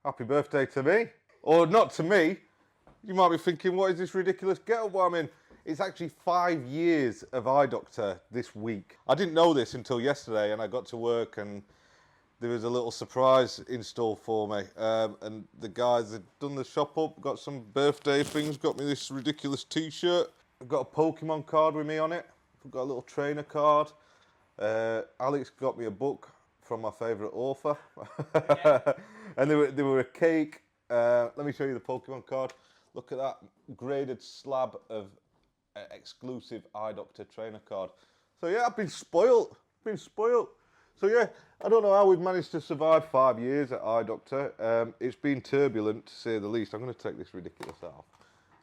Happy birthday to me. Or not to me. You might be thinking, what is this ridiculous get-up I'm in? It's actually 5 years of iDoctor this week. I didn't know this until yesterday, and I got to work and there was a little surprise in store for me. And the guys had done the shop up, got some birthday things, got me this ridiculous t-shirt. I've got a Pokemon card with me on it. I've got a little trainer card. Alex got me a book from my favourite author. And there were a cake. Let me show you the Pokemon card. Look at that graded slab of exclusive iDoctor trainer card. So yeah, I've been spoilt. So yeah, I don't know how we've managed to survive 5 years at iDoctor. It's been turbulent, to say the least. I'm going to take this ridiculous out.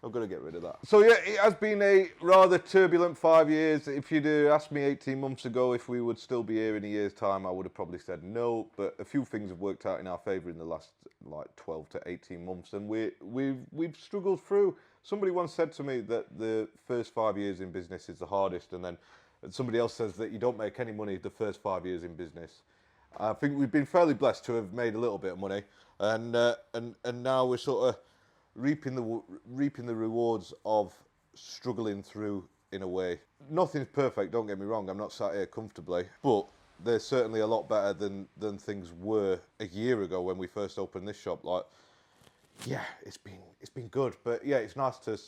I'm going to get rid of that. So yeah, it has been a rather turbulent 5 years. If you'd asked me 18 months ago if we would still be here in a year's time, I would have probably said no. But a few things have worked out in our favour in the last like 12 to 18 months, and we've struggled through. Somebody once said to me that the first 5 years in business is the hardest, and then somebody else says that you don't make any money the first 5 years in business. I think we've been fairly blessed to have made a little bit of money, and now we're sort of reaping the rewards of struggling through in a way. Nothing's perfect, don't get me wrong. I'm not sat here comfortably, but they're certainly a lot better than things were a year ago when we first opened this shop. Like, yeah, it's been good, but yeah, it's nice to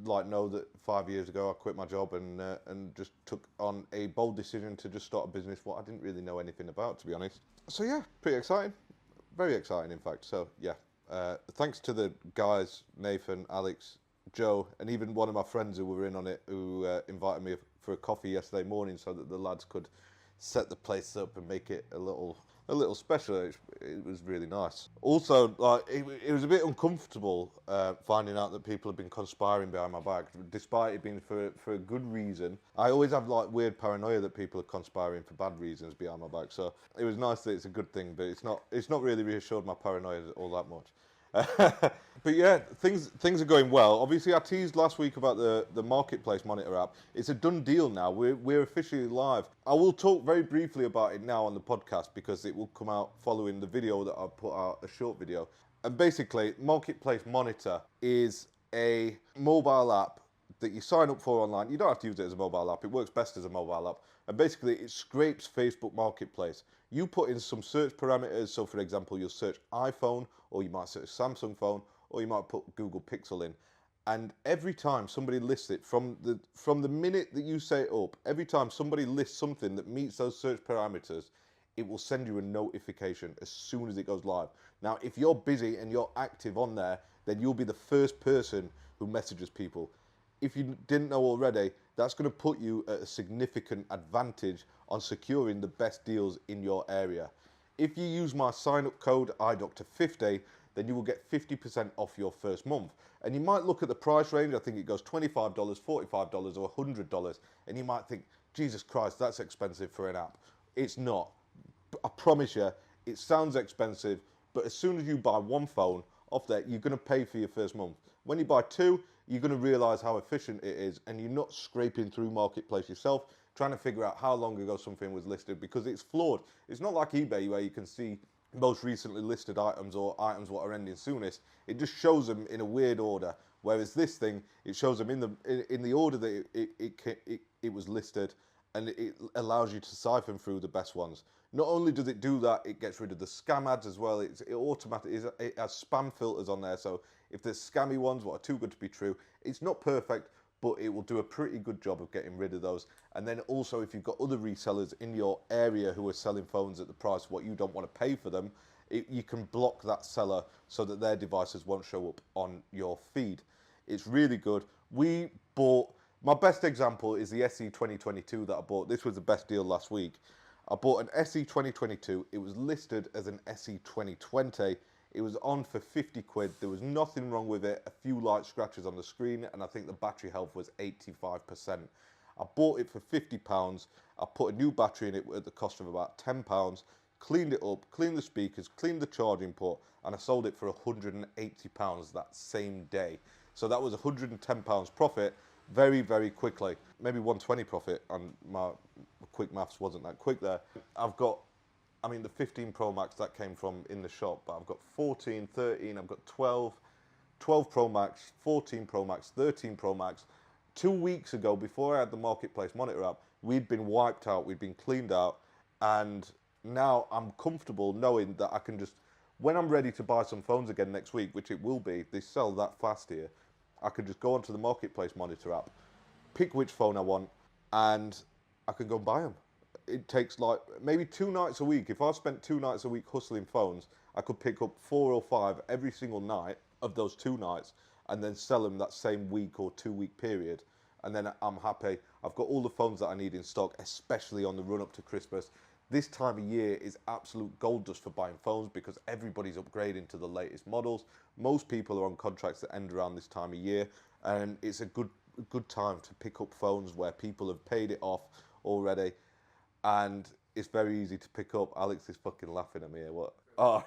like know that 5 years ago I quit my job and just took on a bold decision to just start a business what I didn't really know anything about, to be honest. So yeah, pretty exciting, very exciting in fact. So yeah, thanks to the guys, Nathan, Alex, Joe, and even one of my friends who were in on it, who invited me for a coffee yesterday morning so that the lads could set the place up and make it a little special. It was really nice. Also, like it was a bit uncomfortable finding out that people have been conspiring behind my back, despite it being for a good reason. I always have like weird paranoia that people are conspiring for bad reasons behind my back. So it was nice that it's a good thing, but it's not really reassured my paranoia all that much. But yeah, things are going well. Obviously, I teased last week about the Marketplace Monitor app. It's a done deal now. We're officially live. I will talk very briefly about it now on the podcast because it will come out following the video that I put out, a short video. And basically, Marketplace Monitor is a mobile app that you sign up for online. You don't have to use it as a mobile app. It works best as a mobile app. And basically, it scrapes Facebook Marketplace. You put in some search parameters. So, for example, you'll search iPhone, or you might search Samsung phone, or you might put Google Pixel in. And every time somebody lists it, from the minute that you set it up, every time somebody lists something that meets those search parameters, it will send you a notification as soon as it goes live. Now, if you're busy and you're active on there, then you'll be the first person who messages people. If you didn't know already, that's going to put you at a significant advantage on securing the best deals in your area. If you use my sign-up code iDoctor50, then you will get 50% off your first month. And you might look at the price range. I think it goes $25, $45, or $100. And you might think, Jesus Christ, that's expensive for an app. It's not. I promise you, it sounds expensive, but as soon as you buy one phone off there, you're going to pay for your first month. When you buy two, you're going to realize how efficient it is, and you're not scraping through Marketplace yourself, trying to figure out how long ago something was listed, because it's flawed. It's not like eBay where you can see most recently listed items or items what are ending soonest. It just shows them in a weird order, whereas this thing, it shows them in the order that it was listed, and it allows you to siphon through the best ones. Not only does it do that, it gets rid of the scam ads as well. It has spam filters on there, so if there's scammy ones, what are too good to be true, it's not perfect, but it will do a pretty good job of getting rid of those. And then also, if you've got other resellers in your area who are selling phones at the price what you don't want to pay for them, you can block that seller so that their devices won't show up on your feed. It's really good. My best example is the SE 2022 that I bought. This was the best deal last week. I bought an SE 2022. It was listed as an SE 2020. It was on for 50 quid. There was nothing wrong with it. A few light scratches on the screen, and I think the battery health was 85%. I bought it for £50. I put a new battery in it at the cost of about £10, cleaned it up, cleaned the speakers, cleaned the charging port, and I sold it for £180 that same day. So that was £110 profit very, very quickly. Maybe 120 profit, and my quick maths wasn't that quick there. I've I mean, the 15 Pro Max, that came from in the shop, but I've got 14, 13, I've got 12, 12 Pro Max, 14 Pro Max, 13 Pro Max. 2 weeks ago, before I had the Marketplace Monitor app, we'd been wiped out, we'd been cleaned out, and now I'm comfortable knowing that I can just, when I'm ready to buy some phones again next week, which it will be, they sell that fast here, I can just go onto the Marketplace Monitor app, pick which phone I want, and I can go and buy them. It takes like maybe 2 nights a week. If I spent 2 nights a week hustling phones, I could pick up 4 or 5 every single night of those 2 nights and then sell them that same week or 2 week period. And then I'm happy. I've got all the phones that I need in stock, especially on the run up to Christmas. This time of year is absolute gold dust for buying phones because everybody's upgrading to the latest models. Most people are on contracts that end around this time of year, and it's a good time to pick up phones where people have paid it off already, and it's very easy to pick up. Alex is fucking laughing at me here. What? Oh,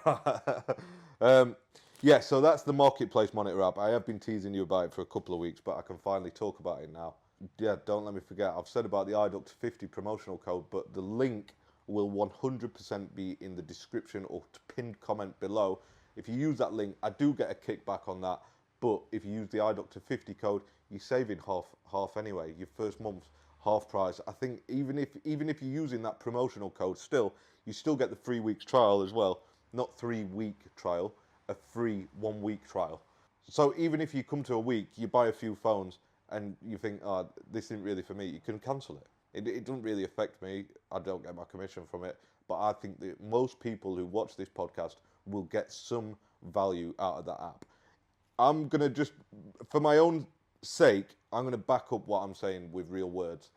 yeah. So that's the Marketplace Monitor app. I have been teasing you about it for a couple of weeks, but I can finally talk about it now. Yeah, don't let me forget. I've said about the iDoctor 50 promotional code, but the link will 100% be in the description or pinned comment below. If you use that link, I do get a kickback on that. But if you use the iDoctor 50 code, you're saving half anyway. Your first month's half price. I think even if you're using that promotional code, still you still get the 3 weeks trial as well. Not 3 week trial, a free 1 week trial. So even if you come to a week, you buy a few phones and you think, oh, this isn't really for me, you can cancel it. It doesn't really affect me. I don't get my commission from it. But I think that most people who watch this podcast will get some value out of that app. I'm going to just, for my own sake, I'm going to back up what I'm saying with real words.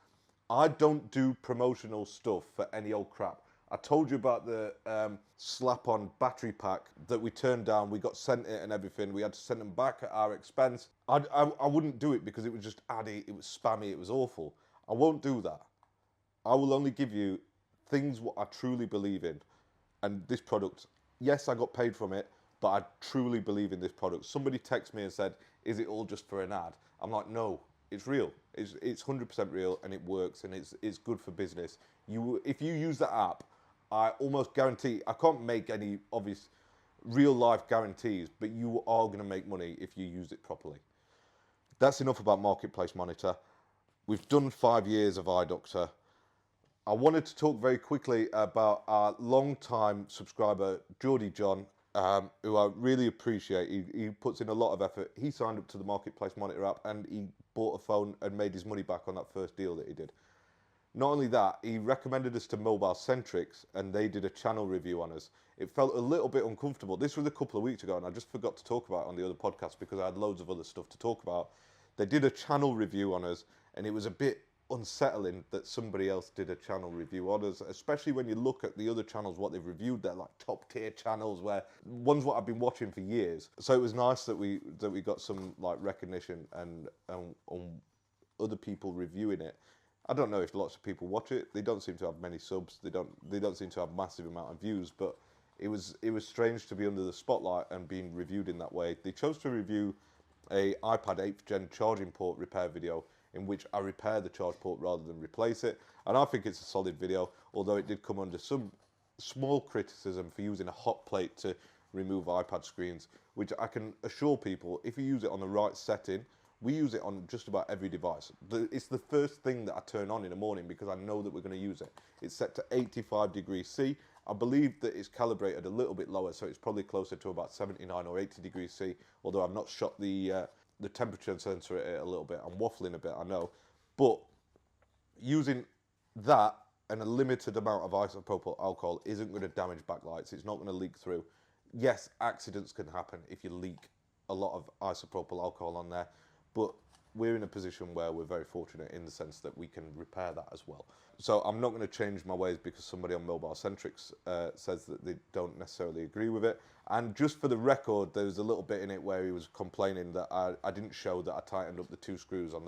I don't do promotional stuff for any old crap. I told you about the slap-on battery pack that we turned down. We got sent it and everything. We had to send them back at our expense. I wouldn't do it because it was just addy, it was spammy, it was awful. I won't do that. I will only give you things what I truly believe in. And this product, yes, I got paid from it, but I truly believe in this product. Somebody texted me and said, is it all just for an ad? I'm like, no, it's real. It's 100% real, and it works, and it's good for business. If you use the app, I almost guarantee, I can't make any obvious real life guarantees, but you are going to make money if you use it properly. That's enough about Marketplace Monitor. We've done 5 years of iDoctor. I wanted to talk very quickly about our long-time subscriber, Geordie John, who I really appreciate. He puts in a lot of effort. He signed up to the Marketplace Monitor app and he bought a phone and made his money back on that first deal that he did. Not only that, he recommended us to Mobile Centrics and they did a channel review on us. It felt a little bit uncomfortable. This was a couple of weeks ago and I just forgot to talk about it on the other podcast because I had loads of other stuff to talk about. They did a channel review on us and it was a bit unsettling that somebody else did a channel review on us, especially when you look at the other channels, what they've reviewed. They're like top tier channels, where ones what I've been watching for years. So it was nice that we got some like recognition and other people reviewing it. I don't know if lots of people watch it. They don't seem to have many subs. They don't seem to have massive amount of views, but it was strange to be under the spotlight and being reviewed in that way. They chose to review a iPad 8th gen charging port repair video in which I repair the charge port rather than replace it. And I think it's a solid video, although it did come under some small criticism for using a hot plate to remove iPad screens, which I can assure people, if you use it on the right setting, we use it on just about every device. It's the first thing that I turn on in the morning because I know that we're going to use it. It's set to 85 degrees C. I believe that it's calibrated a little bit lower, so it's probably closer to about 79 or 80 degrees C, although I've not shot the temperature sensor at it a little bit. I'm waffling a bit, I know. But using that and a limited amount of isopropyl alcohol isn't going to damage backlights. It's not going to leak through. Yes, accidents can happen if you leak a lot of isopropyl alcohol on there, but we're in a position where we're very fortunate in the sense that we can repair that as well. So I'm not going to change my ways because somebody on Mobile Centrics says that they don't necessarily agree with it. And just for the record, there was a little bit in it where he was complaining that I didn't show that I tightened up the 2 screws on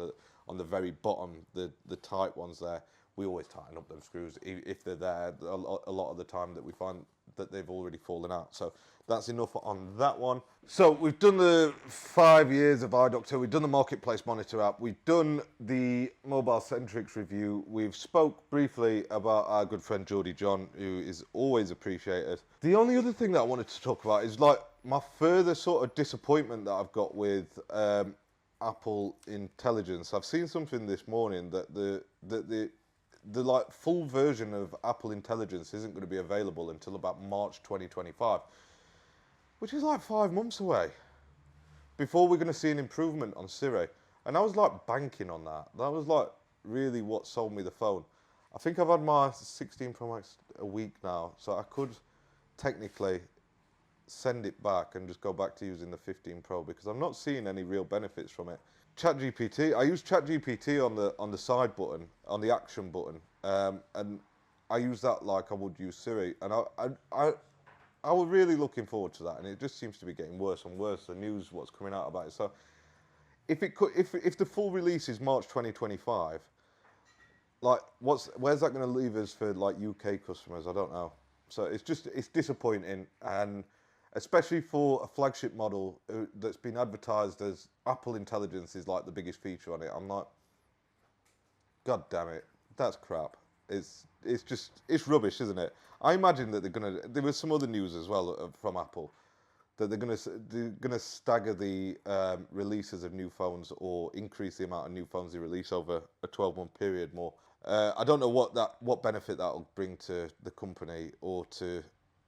the very bottom, the tight ones there. We always tighten up them screws if they're there. A lot of the time that we find that they've already fallen out. So that's enough on that one. So we've done the 5 years of iDoctor, we've done the Marketplace Monitor app, we've done the Mobile Centrics review, we've spoke briefly about our good friend Geordie John, who is always appreciated. The only other thing that I wanted to talk about is like my further sort of disappointment that I've got with Apple Intelligence. I've seen something this morning that the like full version of Apple Intelligence isn't going to be available until about March 2025, which is like 5 months away before we're going to see an improvement on Siri. And I was like banking on that. That was like really what sold me the phone. I think I've had my 16 Pro Max a week now, so I could technically send it back and just go back to using the 15 Pro because I'm not seeing any real benefits from it. ChatGPT, I use ChatGPT on the side button, on the action button, and I use that like I would use Siri, and I was really looking forward to that, and it just seems to be getting worse and worse. The news, what's coming out about it. So if the full release is March 2025, like where's that going to leave us for like UK customers? I don't know. So it's disappointing, and especially for a flagship model that's been advertised as Apple Intelligence is like the biggest feature on it. I'm like, God damn it, that's crap. It's rubbish, isn't it? I imagine that there was some other news as well from Apple that they're gonna stagger the releases of new phones or increase the amount of new phones they release over a 12-month period more. I don't know what benefit that'll bring to the company or to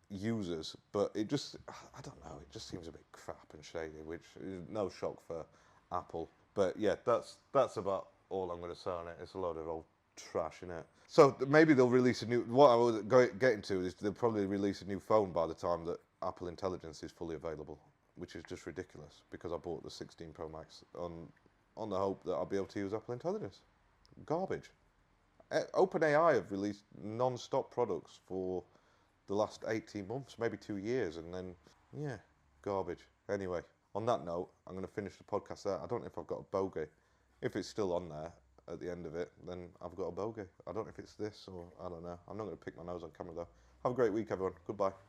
users, but I don't know, it just seems a bit crap and shady, which is no shock for Apple. But yeah, that's about all I'm going to say on it. It's a load of old trash in it. So maybe they'll release a new, what I was getting to is they'll probably release a new phone by the time that Apple Intelligence is fully available, which is just ridiculous because I bought the 16 Pro Max on the hope that I'll be able to use Apple Intelligence. Garbage. OpenAI have released non-stop products for the last 18 months, maybe 2 years, and then, yeah, garbage. Anyway, on that note, I'm going to finish the podcast there. I don't know if I've got a bogey. If it's still on there at the end of it, then I've got a bogey. I don't know if it's this or I don't know. I'm not going to pick my nose on camera, though. Have a great week, everyone. Goodbye.